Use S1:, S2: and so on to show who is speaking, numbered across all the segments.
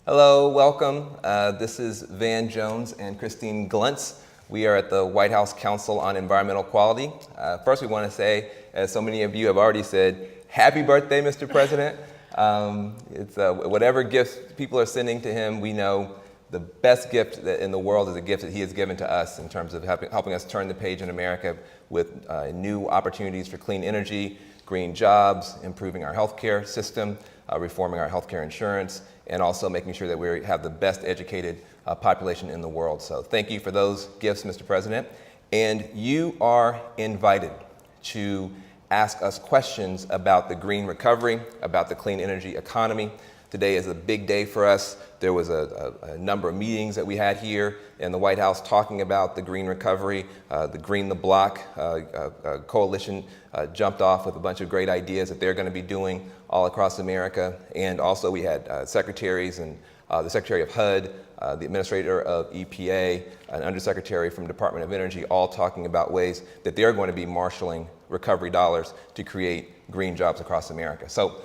S1: Hello, welcome. This is Van Jones and Christine Gluntz. We are at the White House Council on Environmental Quality. First, we want to say, as so many of you have already said, happy birthday, Mr. President. Whatever gifts people are sending to him, we know the best gift in the world is a gift that he has given to us in terms of helping us turn the page in America with new opportunities for clean energy, green jobs, improving our healthcare system, reforming our healthcare insurance, and also making sure that we have the best educated population in the world. So thank you for those gifts, Mr. President. And you are invited to ask us questions about the green recovery, about the clean energy economy. Today is a big day for us. There was a number of meetings that we had here in the White House talking about the green recovery. The Green the Block coalition jumped off with a bunch of great ideas that they're going to be doing all across America. And also we had secretaries and the Secretary of HUD, the Administrator of EPA, an Undersecretary from Department of Energy, all talking about ways that they're going to be marshaling recovery dollars to create green jobs across America. So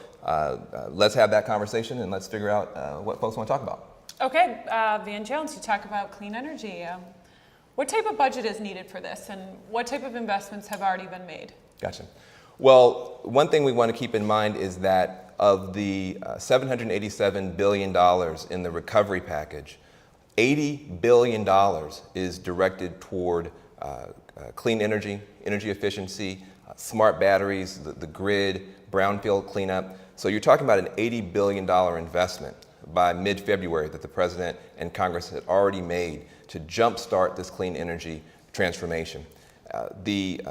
S1: let's have that conversation and let's figure out what folks want to talk about.
S2: Okay, Van Jones, you talk about clean energy. What type of budget is needed for this and what type of investments have already been made?
S1: Gotcha. Well, one thing we want to keep in mind is that of the $787 billion in the recovery package, $80 billion is directed toward clean energy, energy efficiency, smart batteries, the grid, brownfield cleanup. So you're talking about an $80 billion investment by mid-February that the President and Congress had already made to jumpstart this clean energy transformation. The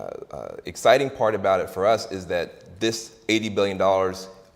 S1: exciting part about it for us is that this $80 billion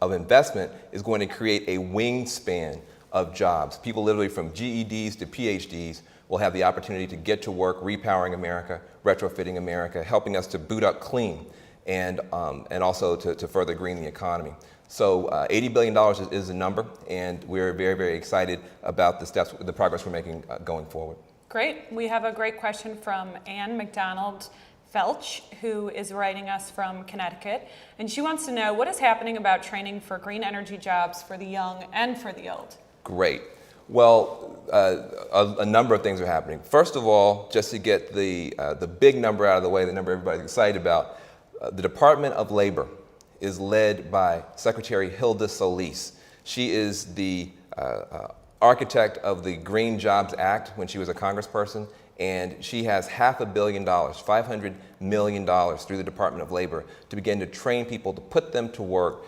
S1: of investment is going to create a wingspan of jobs. People literally from GEDs to PhDs will have the opportunity to get to work repowering America, retrofitting America, helping us to boot up clean and also to further green the economy. So $80 billion is the number, and we're very, very excited about the progress we're making going forward.
S2: Great. We have a great question from Ann McDonald Felch, who is writing us from Connecticut, and she wants to know what is happening about training for green energy jobs for the young and for the old.
S1: Great. Well, a number of things are happening. First of all, just to get the big number out of the way, the number everybody's excited about, the Department of Labor is led by Secretary Hilda Solis. She is the architect of the Green Jobs Act when she was a congressperson, and she has $500 million, $500 million through the Department of Labor to begin to train people to put them to work,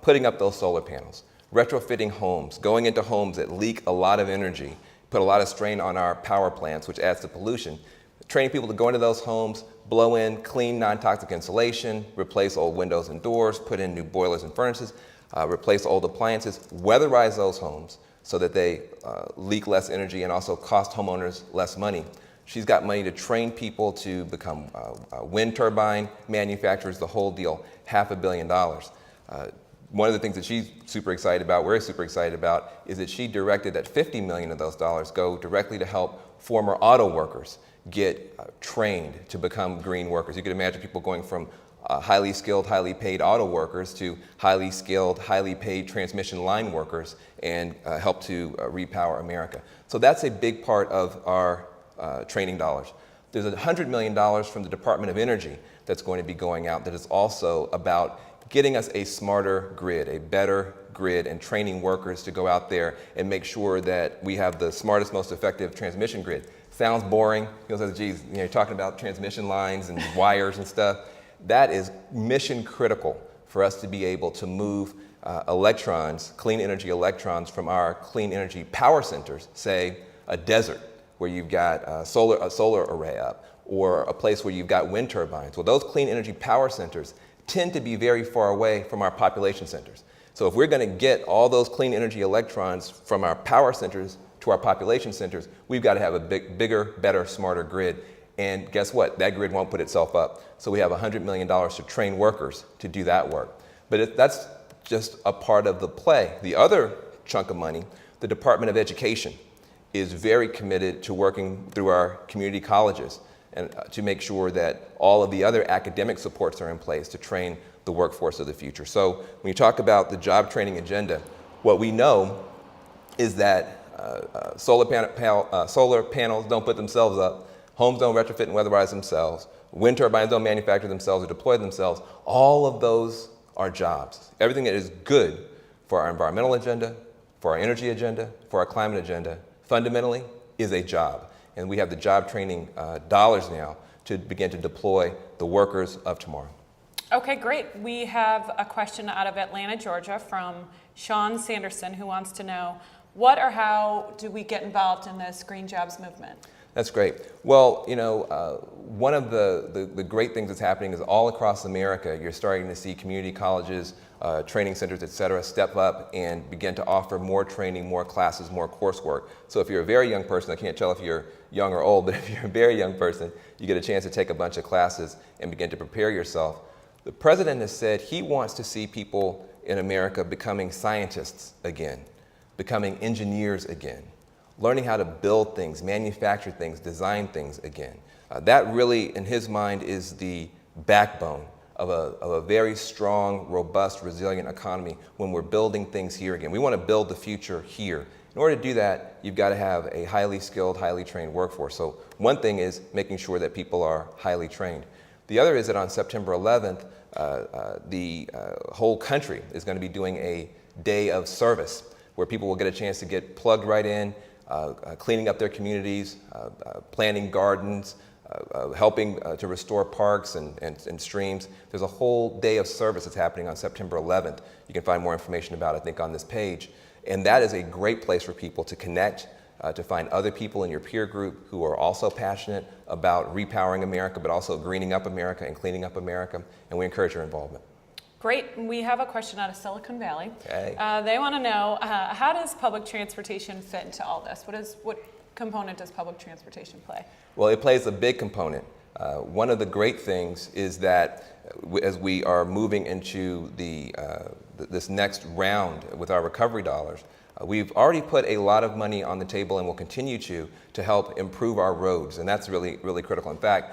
S1: putting up those solar panels, retrofitting homes, going into homes that leak a lot of energy, put a lot of strain on our power plants, which adds to pollution, training people to go into those homes, blow in clean, non-toxic insulation, replace old windows and doors, put in new boilers and furnaces, replace old appliances, weatherize those homes so that they leak less energy and also cost homeowners less money. She's got money to train people to become wind turbine manufacturers, the whole deal, $500 million. One of the things that she's super excited about, we're super excited about, is that she directed that $50 million of those dollars go directly to help former auto workers get trained to become green workers. You could imagine people going from highly skilled, highly paid auto workers to highly skilled, highly paid transmission line workers and help to repower America. So that's a big part of our training dollars. There's $100 million from the Department of Energy that's going to be going out that is also about getting us a smarter grid, a better grid, and training workers to go out there and make sure that we have the smartest, most effective transmission grid. Sounds boring. People say, geez, you're talking about transmission lines and wires and stuff. That is mission critical for us to be able to move electrons, clean energy electrons from our clean energy power centers, say a desert where you've got a solar array up, or a place where you've got wind turbines. Well, those clean energy power centers tend to be very far away from our population centers. So if we're going to get all those clean energy electrons from our power centers to our population centers, we've got to have a bigger, better, smarter grid. And guess what? That grid won't put itself up. So we have $100 million to train workers to do that work. But that's just a part of the play. The other chunk of money, the Department of Education is very committed to working through our community colleges and to make sure that all of the other academic supports are in place to train the workforce of the future. So when you talk about the job training agenda, what we know is that solar panels don't put themselves up, homes don't retrofit and weatherize themselves, wind turbines don't manufacture themselves or deploy themselves. All of those are jobs. Everything that is good for our environmental agenda, for our energy agenda, for our climate agenda, fundamentally is a job. And we have the job training dollars now to begin to deploy the workers of tomorrow.
S2: Okay, great. We have a question out of Atlanta, Georgia from Sean Sanderson, who wants to know, what or how do we get involved in this green jobs movement?
S1: That's great. Well, you know, one of the great things that's happening is all across America, you're starting to see community colleges, training centers, et cetera, step up and begin to offer more training, more classes, more coursework. So if you're a very young person, I can't tell if you're young or old, but if you're a very young person, you get a chance to take a bunch of classes and begin to prepare yourself. The president has said he wants to see people in America becoming scientists again, becoming engineers again, learning how to build things, manufacture things, design things again. That really, in his mind, is the backbone of a very strong, robust, resilient economy when we're building things here again. We want to build the future here. In order to do that, you've got to have a highly skilled, highly trained workforce. So one thing is making sure that people are highly trained. The other is that on September 11th, the whole country is going to be doing a day of service where people will get a chance to get plugged right in, cleaning up their communities, planting gardens, helping to restore parks and streams. There's a whole day of service that's happening on September 11th. You can find more information about it, I think, on this page. And that is a great place for people to connect, to find other people in your peer group who are also passionate about repowering America, but also greening up America and cleaning up America. And we encourage your involvement.
S2: Great. We have a question out of Silicon Valley.
S1: Okay.
S2: They want to know, how does public transportation fit into all this? What component does public transportation play?
S1: Well, it plays a big component. One of the great things is that as we are moving into this next round with our recovery dollars, we've already put a lot of money on the table and will continue to help improve our roads, and that's really, really critical. In fact,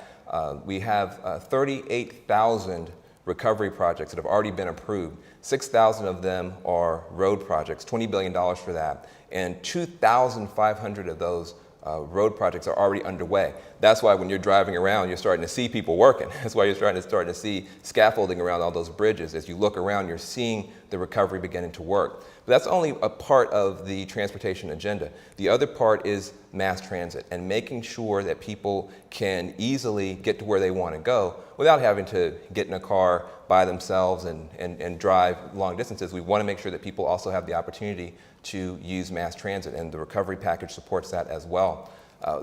S1: we have 38,000 recovery projects that have already been approved. 6,000 of them are road projects, $20 billion for that, and 2,500 of those road projects are already underway. That's why when you're driving around, you're starting to see people working. That's why you're starting to see scaffolding around all those bridges. As you look around, you're seeing the recovery beginning to work. But that's only a part of the transportation agenda. The other part is mass transit and making sure that people can easily get to where they want to go without having to get in a car by themselves and drive long distances. We want to make sure that people also have the opportunity to use mass transit, and the recovery package supports that as well.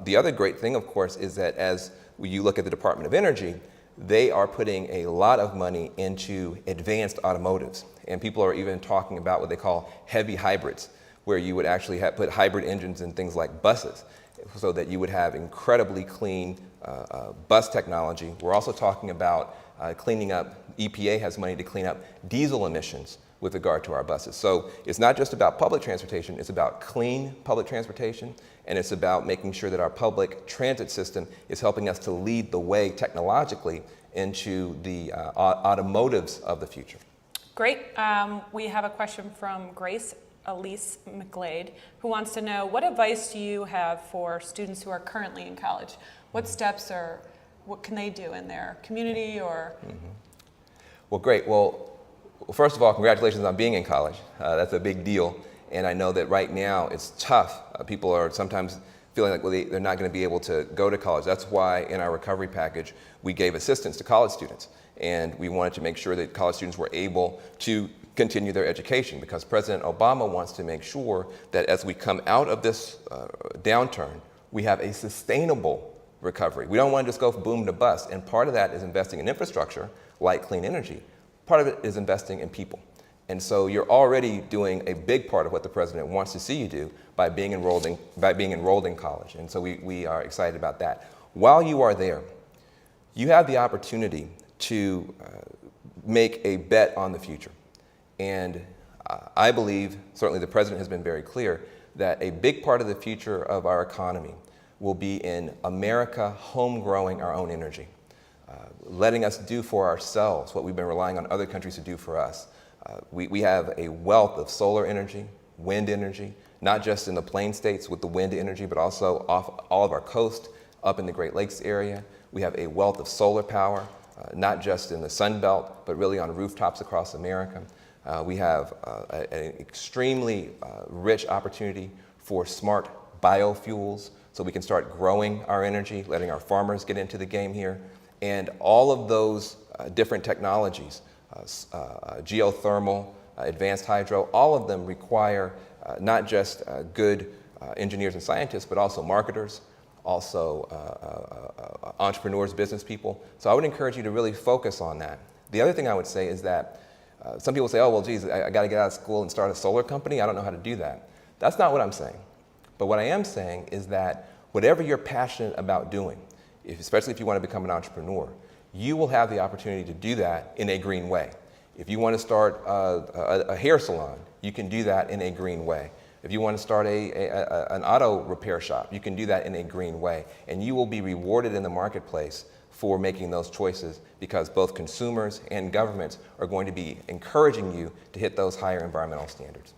S1: The other great thing, of course, is that as you look at the Department of Energy, they are putting a lot of money into advanced automotives. And people are even talking about what they call heavy hybrids, where you would actually put hybrid engines in things like buses so that you would have incredibly clean bus technology. We're also talking about cleaning up, EPA has money to clean up diesel emissions with regard to our buses. So it's not just about public transportation, it's about clean public transportation, and it's about making sure that our public transit system is helping us to lead the way technologically into the automotives of the future.
S2: Great. We have a question from Grace Elise McGlade, who wants to know, what advice do you have for students who are currently in college? What steps or what can they do in their community or?
S1: Well, great. Well, first of all, congratulations on being in college. That's a big deal. And I know that right now it's tough. People are sometimes feeling like they're not going to be able to go to college. That's why in our recovery package, we gave assistance to college students. And we wanted to make sure that college students were able to continue their education, because President Obama wants to make sure that as we come out of this downturn, we have a sustainable recovery. We don't want to just go from boom to bust. And part of that is investing in infrastructure like clean energy. Part of it is investing in people. And so you're already doing a big part of what the president wants to see you do by being enrolled in college. And so we are excited about that. While you are there, you have the opportunity to make a bet on the future. And I believe, certainly the president has been very clear, that a big part of the future of our economy will be in America home-growing our own energy, letting us do for ourselves what we've been relying on other countries to do for us. We have a wealth of solar energy, wind energy, not just in the plain states with the wind energy, but also off all of our coast, up in the Great Lakes area. We have a wealth of solar power, not just in the Sun Belt, but really on rooftops across America. We have an extremely rich opportunity for smart biofuels, so we can start growing our energy, letting our farmers get into the game here. And all of those different technologies, geothermal, advanced hydro, all of them require not just good engineers and scientists, but also marketers, also entrepreneurs, business people. So I would encourage you to really focus on that. The other thing I would say is that some people say, oh, well, geez, I got to get out of school and start a solar company. I don't know how to do that. That's not what I'm saying. But what I am saying is that whatever you're passionate about doing, especially if you want to become an entrepreneur, you will have the opportunity to do that in a green way. If you want to start a hair salon, you can do that in a green way. If you want to start an auto repair shop, you can do that in a green way. And you will be rewarded in the marketplace for making those choices, because both consumers and governments are going to be encouraging you to hit those higher environmental standards.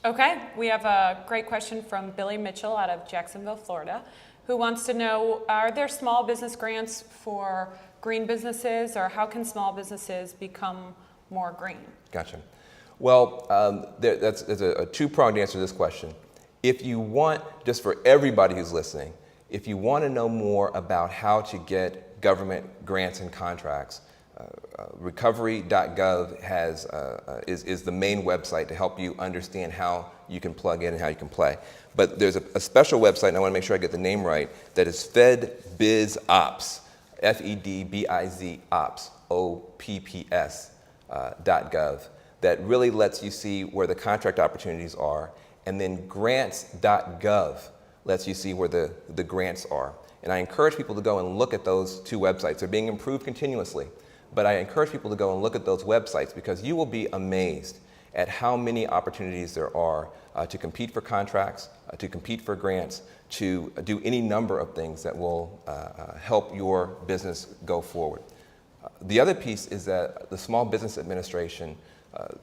S2: Okay, we have a great question from Billy Mitchell out of Jacksonville, Florida, who wants to know, are there small business grants for green businesses, or how can small businesses become more green?
S1: Gotcha. Well, there's a two-pronged answer to this question. If you want, just for everybody who's listening, if you want to know more about how to get government grants and contracts, recovery.gov is the main website to help you understand how you can plug in and how you can play. But there's a special website, and I want to make sure I get the name right, that is FedBizOpps, FEDBIZ Ops, OPPS, .gov, that really lets you see where the contract opportunities are, and then grants.gov lets you see where the grants are. And I encourage people to go and look at those two websites. They're being improved continuously. But I encourage people to go and look at those websites, because you will be amazed at how many opportunities there are to compete for contracts, to compete for grants, to do any number of things that will help your business go forward. The other piece is that the Small Business Administration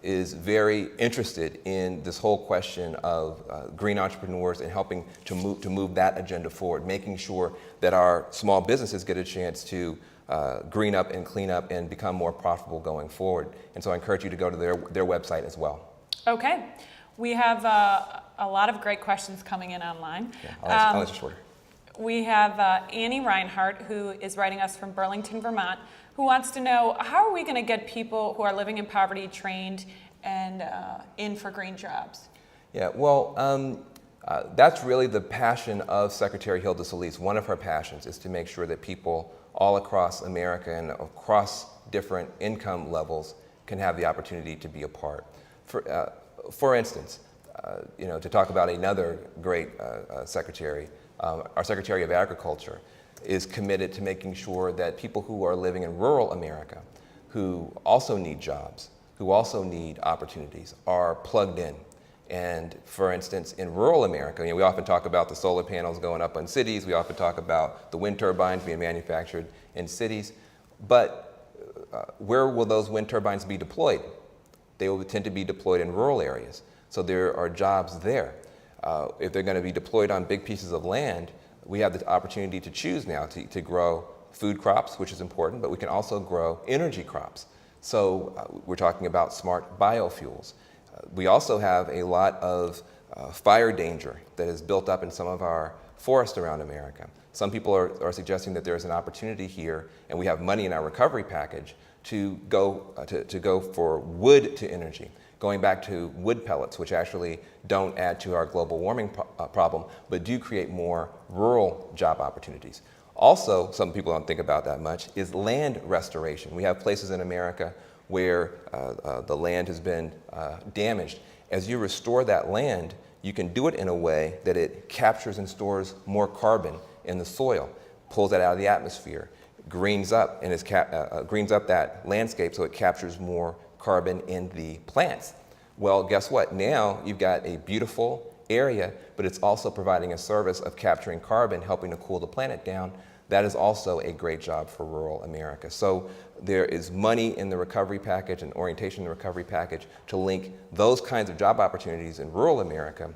S1: is very interested in this whole question of green entrepreneurs and helping to move that agenda forward, making sure that our small businesses get a chance to green up and clean up and become more profitable going forward. And so I encourage you to go to their website as well.
S2: Okay. We have a lot of great questions coming in online.
S1: Yeah, I'll answer shorter.
S2: We have Annie Reinhardt, who is writing us from Burlington, Vermont, who wants to know, how are we going to get people who are living in poverty trained and in for green jobs?
S1: Yeah, well, that's really the passion of Secretary Hilda Solis. One of her passions is to make sure that people all across America and across different income levels can have the opportunity to be a part. For instance, to talk about another great secretary, our Secretary of Agriculture is committed to making sure that people who are living in rural America, who also need jobs, who also need opportunities, are plugged in. And for instance, in rural America, we often talk about the solar panels going up on cities, we often talk about the wind turbines being manufactured in cities, but where will those wind turbines be deployed? They will tend to be deployed in rural areas. So there are jobs there. If they're going to be deployed on big pieces of land, we have the opportunity to choose now to grow food crops, which is important, but we can also grow energy crops. So we're talking about smart biofuels. We also have a lot of fire danger that is built up in some of our forests around America. Some people are suggesting that there's an opportunity here, and we have money in our recovery package to go for wood to energy, going back to wood pellets, which actually don't add to our global warming problem, but do create more rural job opportunities. Also, some people don't think about that much, is land restoration. We have places in America where the land has been damaged. As you restore that land, you can do it in a way that it captures and stores more carbon in the soil, pulls that out of the atmosphere, greens up and greens up that landscape so it captures more carbon in the plants. Well, guess what? Now you've got a beautiful area, but it's also providing a service of capturing carbon, helping to cool the planet down. That is also a great job for rural America. So there is money in the recovery package and orientation in the recovery package to link those kinds of job opportunities in rural America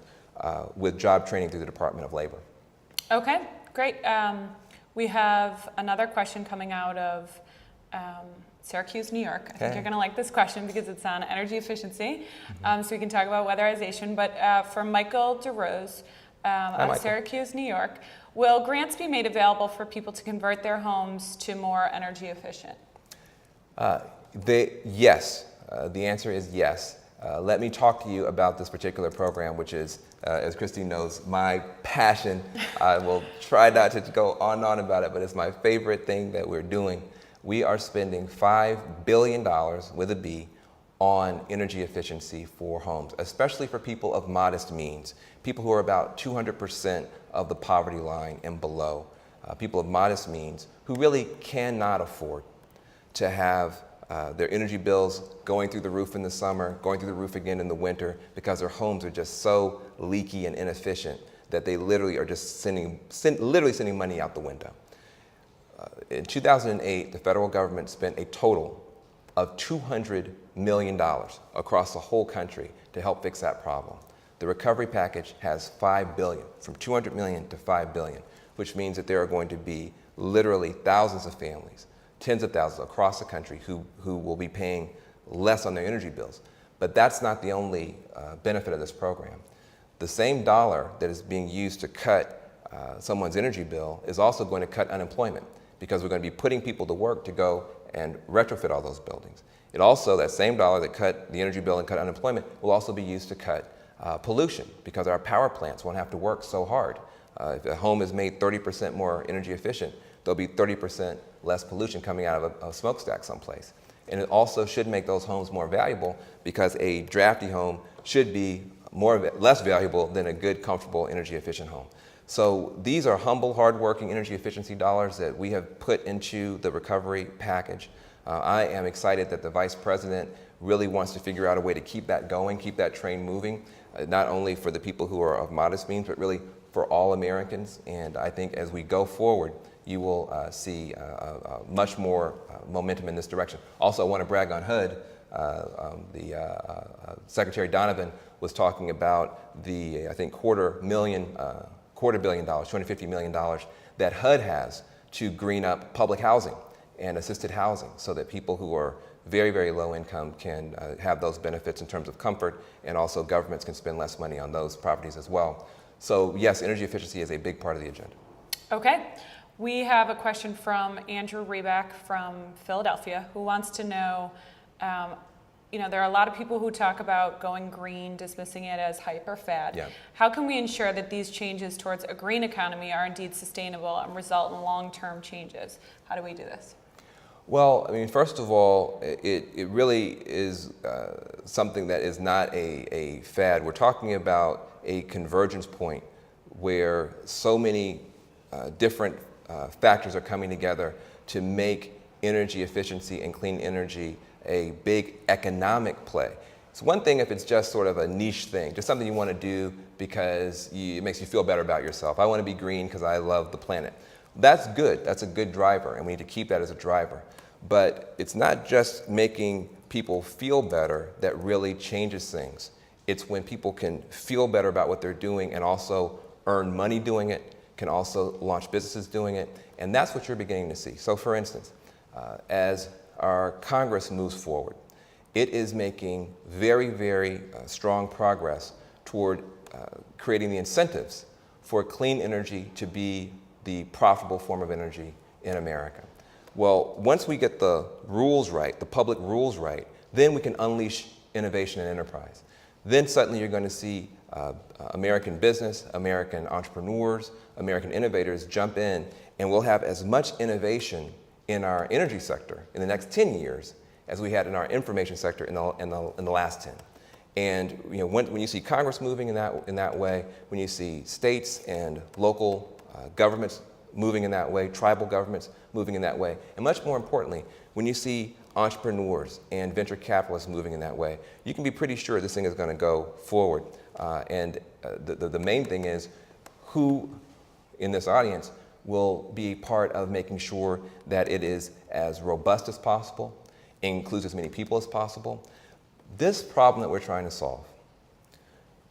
S1: with job training through the Department of Labor.
S2: Okay, great. We have another question coming out of Syracuse, New York. I think you're going to like this question because it's on energy efficiency. So we can talk about weatherization. But for Michael DeRose of Syracuse, New York, will grants be made available for people to convert their homes to more energy efficient?
S1: Yes. The answer is yes. Let me talk to you about this particular program, which is, as Christine knows, my passion. I will try not to go on and on about it, but it's my favorite thing that we're doing. We are spending $5 billion, with a B, on energy efficiency for homes, especially for people of modest means, people who are about 200% of the poverty line and below, people of modest means who really cannot afford to have their energy bills going through the roof in the summer, going through the roof again in the winter, because their homes are just so leaky and inefficient that they literally are just sending money out the window. In 2008, the federal government spent a total of $200 million across the whole country to help fix that problem. The recovery package has $5 billion, from $200 million to $5 billion, which means that there are going to be literally thousands of families, tens of thousands across the country who will be paying less on their energy bills. But that's not the only benefit of this program. The same dollar that is being used to cut someone's energy bill is also going to cut unemployment, because we're going to be putting people to work to go and retrofit all those buildings. It also, that same dollar that cut the energy bill and cut unemployment, will also be used to cut pollution, because our power plants won't have to work so hard. If a home is made 30% more energy efficient, there'll be 30% less pollution coming out of a smokestack someplace. And it also should make those homes more valuable, because a drafty home should be less valuable than a good, comfortable, energy efficient home. So these are humble, hardworking energy efficiency dollars that we have put into the recovery package. I am excited that the Vice President really wants to figure out a way to keep that going, keep that train moving, not only for the people who are of modest means, but really for all Americans. And I think as we go forward, you will see much more momentum in this direction. Also, I want to brag on HUD. Secretary Donovan was talking about the, I think, $250 million, $250 million that HUD has to green up public housing and assisted housing, so that people who are very, very low income can have those benefits in terms of comfort, and also governments can spend less money on those properties as well. So yes, energy efficiency is a big part of the agenda.
S2: Okay. We have a question from Andrew Reback from Philadelphia, who wants to know, there are a lot of people who talk about going green, dismissing it as hype or fad.
S1: Yeah.
S2: How can we ensure that these changes towards a green economy are indeed sustainable and result in long-term changes? How do we do this?
S1: Well, I mean, first of all, it really is something that is not a fad. We're talking about a convergence point where so many different factors are coming together to make energy efficiency and clean energy a big economic play. It's one thing if it's just sort of a niche thing, just something you want to do because it makes you feel better about yourself. I want to be green because I love the planet. That's good. That's a good driver, and we need to keep that as a driver. But it's not just making people feel better that really changes things. It's when people can feel better about what they're doing and also earn money doing it, can also launch businesses doing it, and that's what you're beginning to see. So for instance, as our Congress moves forward, it is making very, very strong progress toward creating the incentives for clean energy to be the profitable form of energy in America. Well, once we get the rules right, the public rules right, then we can unleash innovation and enterprise. Then suddenly you're going to see American business, American entrepreneurs, American innovators jump in, and we'll have as much innovation in our energy sector in the next 10 years as we had in our information sector in the last 10. And when you see Congress moving in that way, when you see states and local governments moving in that way, tribal governments moving in that way, and much more importantly, when you see entrepreneurs and venture capitalists moving in that way, you can be pretty sure this thing is going to go forward. The main thing is who in this audience will be part of making sure that it is as robust as possible, includes as many people as possible. This problem that we're trying to solve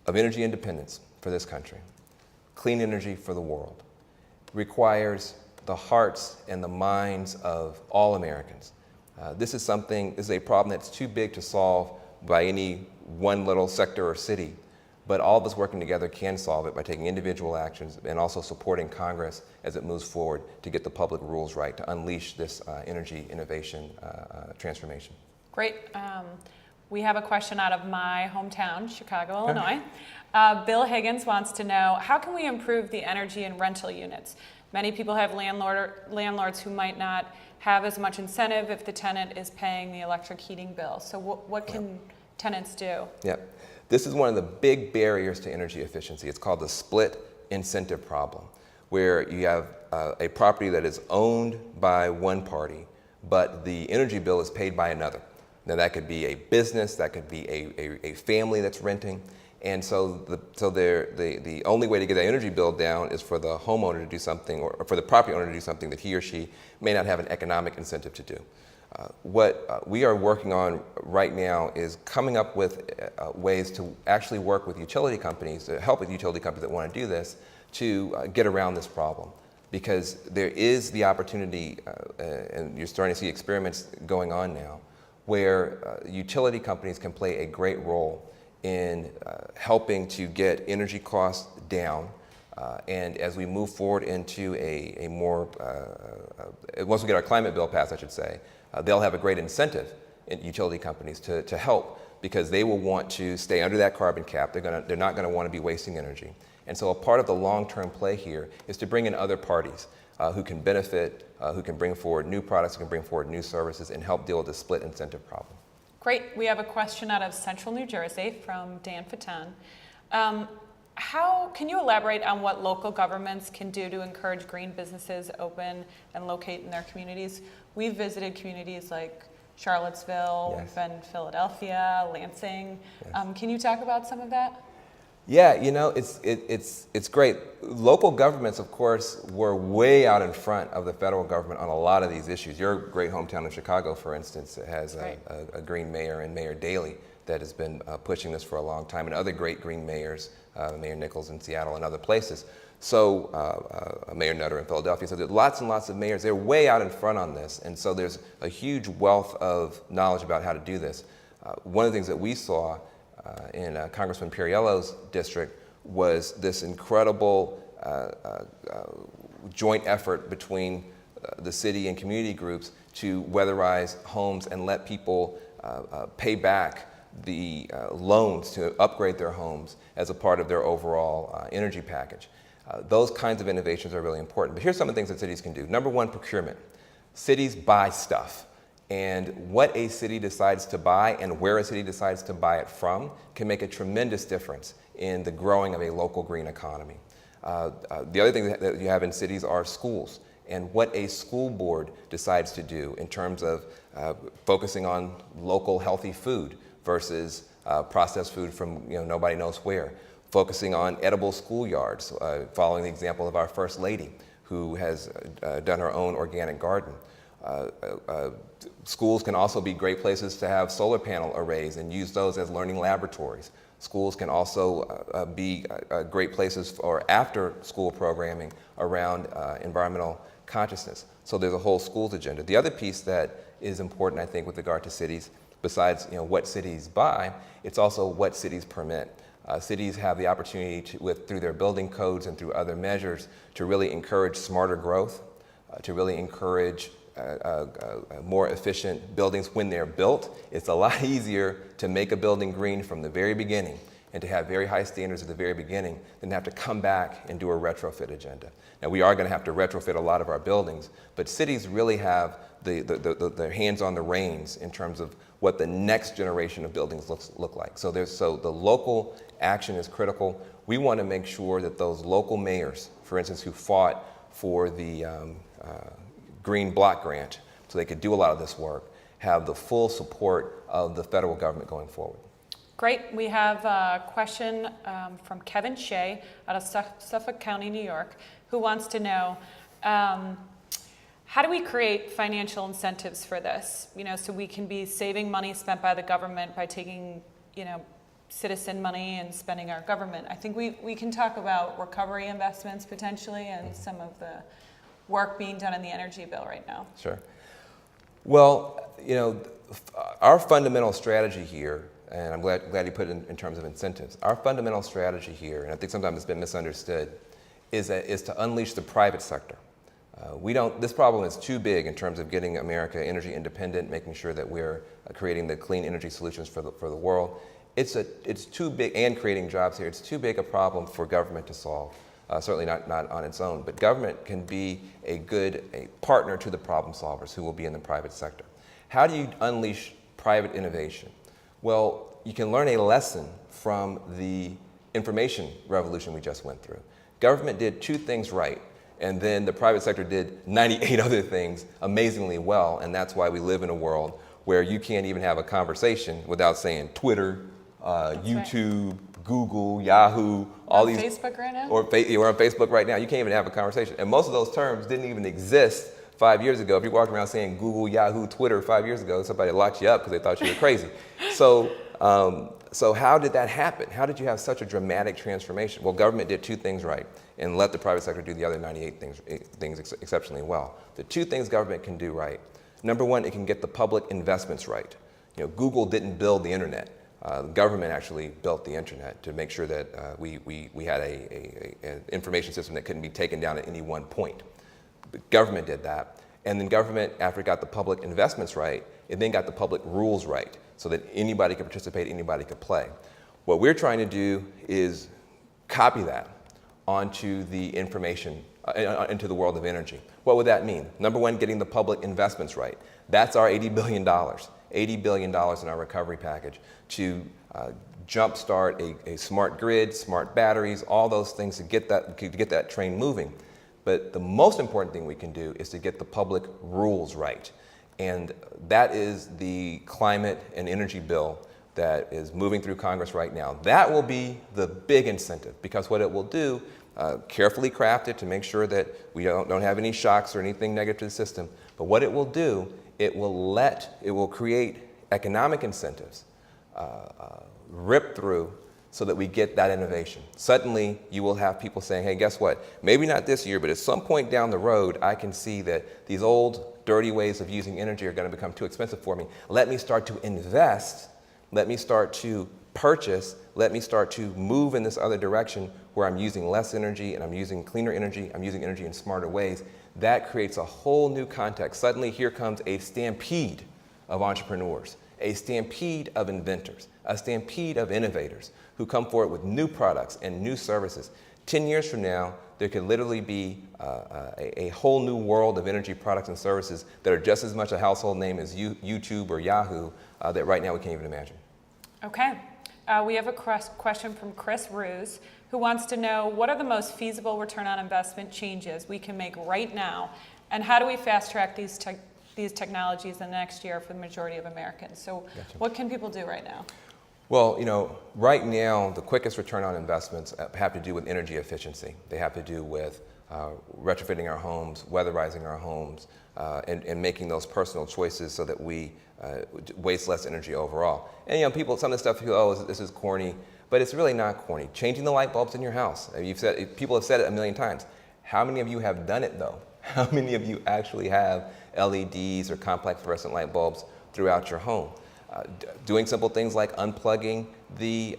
S1: of energy independence, for this country, clean energy for the world, requires the hearts and the minds of all Americans. This is a problem that's too big to solve by any one little sector or city, but all of us working together can solve it by taking individual actions and also supporting Congress as it moves forward to get the public rules right to unleash this energy innovation transformation.
S2: Great. We have a question out of my hometown, Chicago, Illinois. Bill Higgins wants to know, how can we improve the energy in rental units? Many people have landlords who might not have as much incentive if the tenant is paying the electric heating bill. So what can tenants do?
S1: Yep. This is one of the big barriers to energy efficiency. It's called the split incentive problem, where you have a property that is owned by one party, but the energy bill is paid by another. Now that could be a business, that could be a family that's renting. And so the only way to get that energy bill down is for the homeowner to do something, or for the property owner to do something that he or she may not have an economic incentive to do. What we are working on right now is coming up with ways to actually work with utility companies, to help with utility companies that want to do this, to get around this problem. Because there is the opportunity, and you're starting to see experiments going on now, where utility companies can play a great role in helping to get energy costs down. And as we move forward into a more, once we get our climate bill passed, I should say, they'll have a great incentive in utility companies to help, because they will want to stay under that carbon cap. They're not going to want to be wasting energy. And so a part of the long-term play here is to bring in other parties who can benefit, who can bring forward new products, who can bring forward new services, and help deal with the split incentive problem.
S2: Great. We have a question out of Central New Jersey from Dan Fatan. Can you elaborate on what local governments can do to encourage green businesses open and locate in their communities? We've visited communities like Charlottesville,
S1: Yes.
S2: we've been in Philadelphia, Lansing.
S1: Yes.
S2: Can you talk about some of that?
S1: Yeah, you know, it's great. Local governments, of course, were way out in front of the federal government on a lot of these issues. Your great hometown of Chicago, for instance, has a green mayor, and Mayor Daley, that has been pushing this for a long time, and other great green mayors, Mayor Nichols in Seattle and other places. So Mayor Nutter in Philadelphia. So there's lots and lots of mayors. They're way out in front on this, and so there's a huge wealth of knowledge about how to do this. One of the things that we saw in Congressman Piriello's district was this incredible joint effort between the city and community groups to weatherize homes and let people pay back the loans to upgrade their homes as a part of their overall energy package. Those kinds of innovations are really important. But here's some of the things that cities can do. Number one, procurement. Cities buy stuff. And what a city decides to buy and where a city decides to buy it from can make a tremendous difference in the growing of a local green economy. The other thing that you have in cities are schools, and what a school board decides to do in terms of focusing on local healthy food versus processed food from nobody knows where, focusing on edible schoolyards, following the example of our First Lady, who has done her own organic garden. Schools can also be great places to have solar panel arrays and use those as learning laboratories. Schools can also be great places for after-school programming around environmental consciousness. So there's a whole schools agenda. The other piece that is important, I think, with regard to cities, besides what cities buy, it's also what cities permit. Cities have the opportunity through their building codes and through other measures to really encourage smarter growth, to really encourage more efficient buildings when they're built. It's a lot easier to make a building green from the very beginning and to have very high standards at the very beginning than to have to come back and do a retrofit agenda. Now, we are going to have to retrofit a lot of our buildings, but cities really have their hands on the reins in terms of what the next generation of buildings look like. So the local action is critical. We want to make sure that those local mayors, for instance, who fought for the Green Block Grant, so they could do a lot of this work, have the full support of the federal government going forward.
S2: Great. We have a question from Kevin Shea out of Suffolk County, New York, who wants to know, how do we create financial incentives for this? So we can be saving money spent by the government by taking, citizen money and spending our government. I think we can talk about recovery investments potentially and some of the work being done in the energy bill right now.
S1: Sure. Well, you know, our fundamental strategy here, and I'm glad you put it in terms of incentives, our fundamental strategy here, and I think sometimes it's been misunderstood, is to unleash the private sector. This problem is too big in terms of getting America energy independent, making sure that we're creating the clean energy solutions for the world. It's too big, and creating jobs here, it's too big a problem for government to solve. Certainly not on its own, but government can be a partner to the problem solvers who will be in the private sector. How do you unleash private innovation? Well, you can learn a lesson from the information revolution we just went through. Government did 2 things right, and then the private sector did 98 other things amazingly well, and that's why we live in a world where you can't even have a conversation without saying Twitter, YouTube, right. Google, Yahoo, all these.
S2: Facebook right now?
S1: We're on Facebook right now. You can't even have a conversation. And most of those terms didn't even exist 5 years ago. If you walked around saying Google, Yahoo, Twitter 5 years ago, somebody locked you up because they thought you were crazy. So how did that happen? How did you have such a dramatic transformation? Well, government did 2 things right and let the private sector do the other 98 things exceptionally well. The 2 things government can do right. Number 1, it can get the public investments right. You know, Google didn't build the internet. The government actually built the internet to make sure that we had an information system that couldn't be taken down at any one point. The government did that. And then government, after it got the public investments right, it then got the public rules right so that anybody could participate, anybody could play. What we're trying to do is copy that onto the information, into the world of energy. What would that mean? Number 1, getting the public investments right. That's our $80 billion. $80 billion in our recovery package to jumpstart a smart grid, smart batteries, all those things to get that train moving. But the most important thing we can do is to get the public rules right. And that is the climate and energy bill that is moving through Congress right now. That will be the big incentive, because what it will do, carefully crafted to make sure that we don't have any shocks or anything negative to the system, but what it will do, it will create economic incentives, rip through so that we get that innovation. Suddenly, you will have people saying, hey, guess what? Maybe not this year, but at some point down the road, I can see that these old, dirty ways of using energy are going to become too expensive for me. Let me start to invest. Let me start to purchase. Let me start to move in this other direction where I'm using less energy and I'm using cleaner energy. I'm using energy in smarter ways. That creates a whole new context. Suddenly, here comes a stampede of entrepreneurs, a stampede of inventors, a stampede of innovators who come forward with new products and new services. 10 years from now, there could literally be a whole new world of energy products and services that are just as much a household name as YouTube or Yahoo that right now we can't even imagine.
S2: Okay. We have a question from Chris Ruse, who wants to know, what are the most feasible return on investment changes we can make right now, and how do we fast track these technologies in the next year for the majority of Americans? So Gotcha. What can people do right now?
S1: Well, you know, right now, the quickest return on investments have to do with energy efficiency. They have to do with retrofitting our homes, weatherizing our homes, and making those personal choices so that we waste less energy overall. And, you know, some of the stuff, oh, this is corny, but it's really not corny. Changing the light bulbs in your house. People have said it a million times. How many of you have done it, though? How many of you actually have LEDs or complex fluorescent light bulbs throughout your home? Doing simple things like unplugging the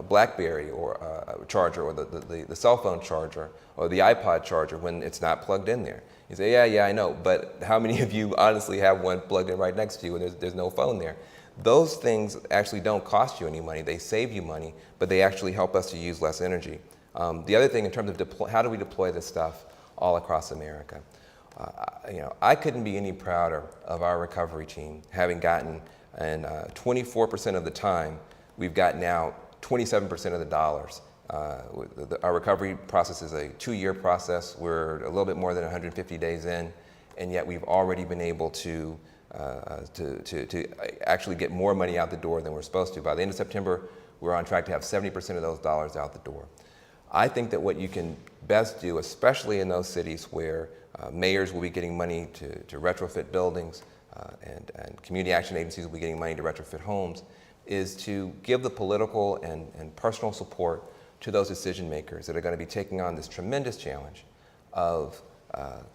S1: BlackBerry or charger, or the cell phone charger, or the iPod charger when it's not plugged in there. You say, yeah, I know, but how many of you honestly have one plugged in right next to you and there's no phone there? Those things actually don't cost you any money. They save you money, but they actually help us to use less energy. The other thing in terms of how do we deploy this stuff all across America? I couldn't be any prouder of our recovery team, having gotten, and 24% of the time, we've gotten out 27% of the dollars. Our recovery process is a 2-year process. We're a little bit more than 150 days in, and yet we've already been able to actually get more money out the door than we're supposed to. By the end of September, we're on track to have 70% of those dollars out the door. I think that what you can best do, especially in those cities where mayors will be getting money to retrofit buildings and community action agencies will be getting money to retrofit homes, is to give the political and personal support to those decision makers that are going to be taking on this tremendous challenge of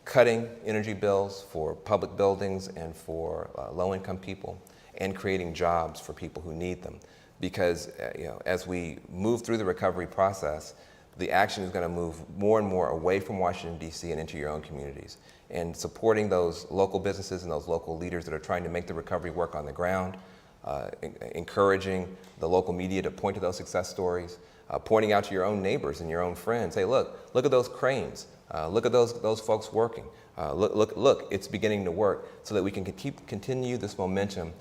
S1: cutting energy bills for public buildings and for low-income people, and creating jobs for people who need them. Because as we move through the recovery process, the action is going to move more and more away from Washington, D.C. and into your own communities. And supporting those local businesses and those local leaders that are trying to make the recovery work on the ground, encouraging the local media to point to those success stories, pointing out to your own neighbors and your own friends, hey, look at those cranes. Look at those folks working. Look, it's beginning to work, so that we can continue this momentum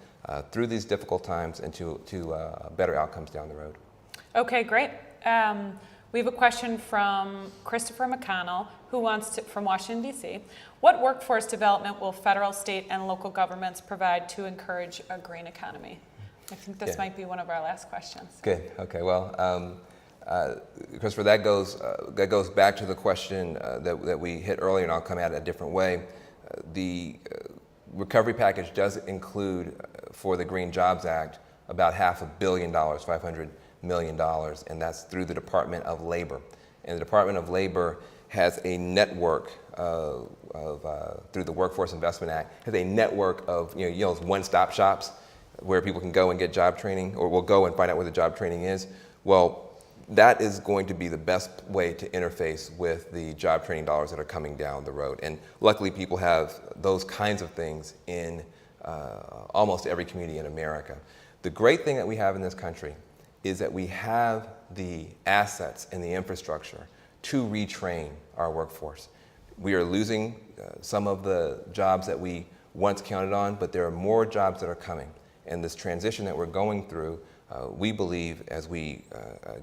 S1: through these difficult times and to better outcomes down the road.
S2: Okay, great. We have a question from Christopher McConnell, who wants to, from Washington, D.C. What workforce development will federal, state, and local governments provide to encourage a green economy? I think this might be one of our last questions.
S1: Good. Okay. Well, Christopher, that goes back to the question that we hit earlier, and I'll come at it a different way. The recovery package does include, for the Green Jobs Act, about $500 million, $500 million, and that's through the Department of Labor. And the Department of Labor has a network through the Workforce Investment Act, has a network of those one-stop shops where people can go and get job training, or will go and find out where the job training is. Well, that is going to be the best way to interface with the job training dollars that are coming down the road. And luckily, people have those kinds of things in almost every community in America. The great thing that we have in this country is that we have the assets and the infrastructure to retrain our workforce. We are losing some of the jobs that we once counted on, but there are more jobs that are coming. And this transition that we're going through, we believe, as we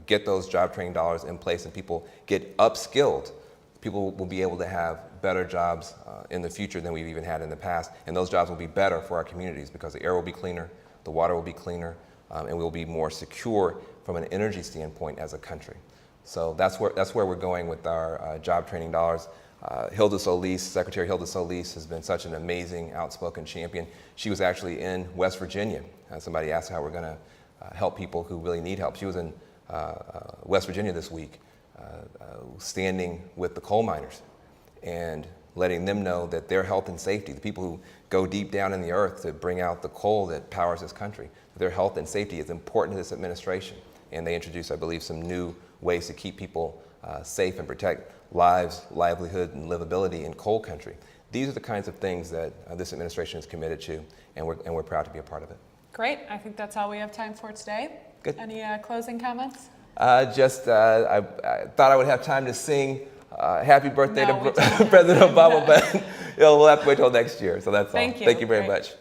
S1: get those job training dollars in place and people get upskilled, people will be able to have better jobs in the future than we've even had in the past. And those jobs will be better for our communities because the air will be cleaner, the water will be cleaner, and we'll be more secure from an energy standpoint as a country. So that's where we're going with our job training dollars. Hilda Solis, Secretary Hilda Solis, has been such an amazing, outspoken champion. She was actually in West Virginia. Somebody asked how we're going to help people who really need help. She was in West Virginia this week, standing with the coal miners and letting them know that their health and safety, the people who go deep down in the earth to bring out the coal that powers this country, their health and safety is important to this administration. And they introduced, I believe, some new ways to keep people safe and protect lives, livelihood, and livability in coal country. These are the kinds of things that this administration is committed to, and we're proud to be a part of it.
S2: Great. I think that's all we have time for today.
S1: Good.
S2: Any closing comments?
S1: I thought I would have time to sing happy birthday
S2: No, we
S1: to
S2: didn't.
S1: President Obama, but we'll have to wait till next year. So that's all.
S2: Thank you.
S1: Thank you very
S2: Great.
S1: much.